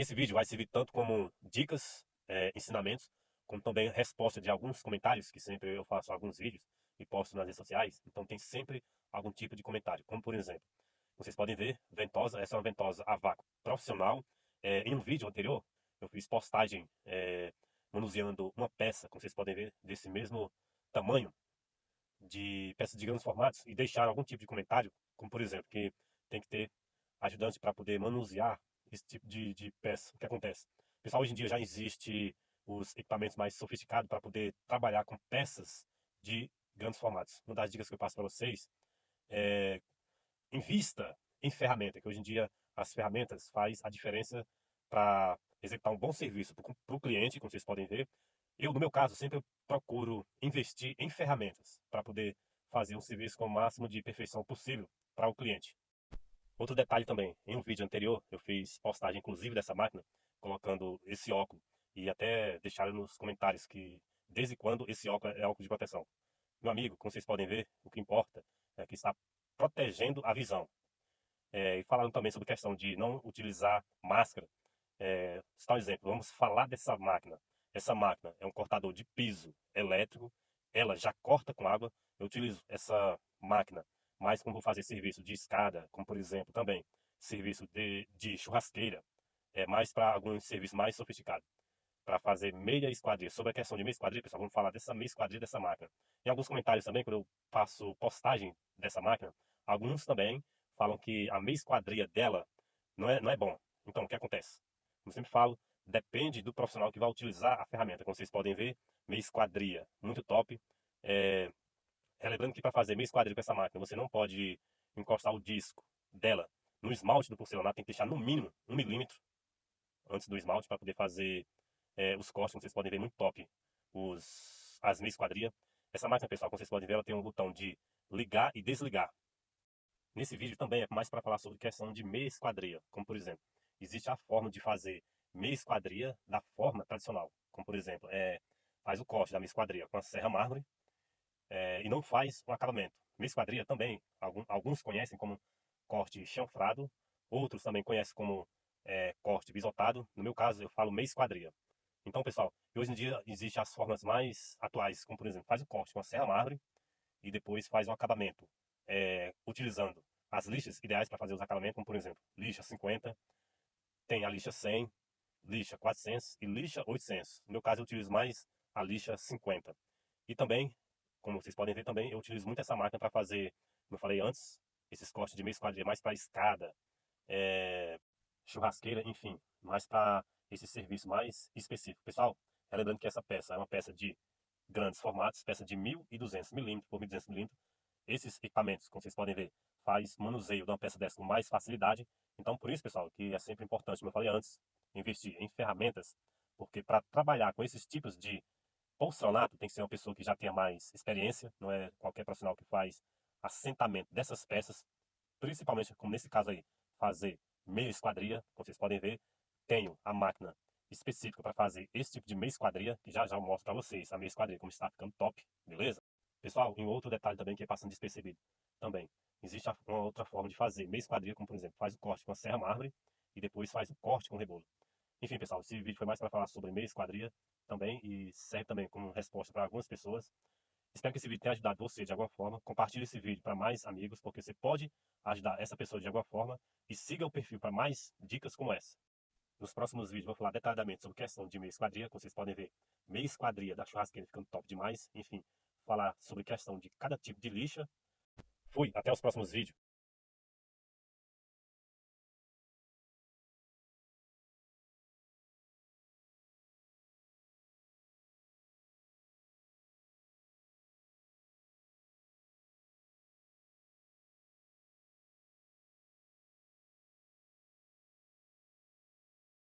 Esse vídeo vai servir tanto como dicas, ensinamentos, como também resposta de alguns comentários, que sempre eu faço alguns vídeos e posto nas redes sociais, então tem sempre algum tipo de comentário, como por exemplo, vocês podem ver, ventosa, essa é uma ventosa a vácuo profissional. Em um vídeo anterior, eu fiz postagem manuseando uma peça, como vocês podem ver, desse mesmo tamanho, de peças de grandes formatos, e deixaram algum tipo de comentário, como por exemplo, que tem que ter ajudante para poder manusear esse tipo de peça. O que acontece? Pessoal, hoje em dia já existe os equipamentos mais sofisticados para poder trabalhar com peças de grandes formatos. Uma das dicas que eu passo para vocês é invista em ferramenta, que hoje em dia as ferramentas faz a diferença para executar um bom serviço para o cliente, como vocês podem ver. Eu, no meu caso, sempre procuro investir em ferramentas para poder fazer um serviço com o máximo de perfeição possível para o cliente. Outro detalhe também, em um vídeo anterior, eu fiz postagem inclusive dessa máquina, colocando esse óculos, e até deixaram nos comentários que, desde quando esse óculos é óculos de proteção. Meu amigo, como vocês podem ver, o que importa é que está protegendo a visão. E falando também sobre a questão de não utilizar máscara, citar um exemplo, vamos falar dessa máquina. Essa máquina é um cortador de piso elétrico, ela já corta com água. Eu utilizo essa máquina mais quando vou fazer serviço de escada, como por exemplo também serviço de churrasqueira, mais para alguns serviços mais sofisticados, para fazer meia esquadrilha. Sobre a questão de meia esquadrilha, pessoal, vamos falar dessa meia esquadrilha dessa máquina. Em alguns comentários também, quando eu faço postagem dessa máquina, alguns também falam que a meia esquadrilha dela não é bom. Então, o que acontece? Como eu sempre falo, depende do profissional que vai utilizar a ferramenta. Como vocês podem ver, meia esquadrilha, muito top. É, Relembrando que para fazer meia esquadrilha com essa máquina, você não pode encostar o disco dela no esmalte do porcelanato, tem que deixar no mínimo 1 milímetro antes do esmalte para poder fazer os cortes, como vocês podem ver, muito top. As meia esquadrilha. Essa máquina, pessoal, como vocês podem ver, ela tem um botão de ligar e desligar. Nesse vídeo também é mais para falar sobre questão de meia esquadrilha, como por exemplo, existe a forma de fazer meia esquadrilha da forma tradicional, como por exemplo, faz o corte da meia esquadrilha com a serra mármore, e não faz um acabamento. Meia esquadrilha também, alguns conhecem como corte chanfrado, outros também conhecem como corte bisotado. No meu caso, eu falo meia esquadrilha. Então, pessoal, hoje em dia existem as formas mais atuais, como por exemplo, faz o corte com a serra mármore e depois faz um acabamento, utilizando as lixas ideais para fazer os acabamentos, como por exemplo, lixa 50, tem a lixa 100, lixa 400 e lixa 800. No meu caso, eu utilizo mais a lixa 50. E também, como vocês podem ver também, eu utilizo muito essa máquina para fazer, como eu falei antes, esses cortes de meia esquadrilha mais para escada, é, churrasqueira, enfim, mais para esse serviço mais específico. Pessoal, lembrando que essa peça é uma peça de grandes formatos, peça de 1.200 milímetros por 1.200 milímetros. Esses equipamentos, como vocês podem ver, faz manuseio de uma peça dessa com mais facilidade. Então, por isso, pessoal, que é sempre importante, como eu falei antes, investir em ferramentas, porque para trabalhar com esses tipos de porcelanato, tem que ser uma pessoa que já tenha mais experiência, não é qualquer profissional que faz assentamento dessas peças, principalmente, como nesse caso aí, fazer meia esquadria, como vocês podem ver, tenho a máquina específica para fazer esse tipo de meia esquadria, que já já eu mostro para vocês a meia esquadria como está ficando top, beleza? Pessoal, em outro detalhe também que é passando despercebido, também existe uma outra forma de fazer meia esquadria, como por exemplo, faz o corte com a serra mármore e depois faz o corte com rebolo. Enfim, pessoal, esse vídeo foi mais para falar sobre meia esquadria também e serve também como resposta para algumas pessoas. Espero que esse vídeo tenha ajudado você de alguma forma. Compartilhe esse vídeo para mais amigos, porque você pode ajudar essa pessoa de alguma forma. E siga o perfil para mais dicas como essa. Nos próximos vídeos vou falar detalhadamente sobre questão de meia esquadria, como vocês podem ver, meia esquadria da churrasqueira ficando top demais. Enfim, falar sobre questão de cada tipo de lixa. Fui, até os próximos vídeos.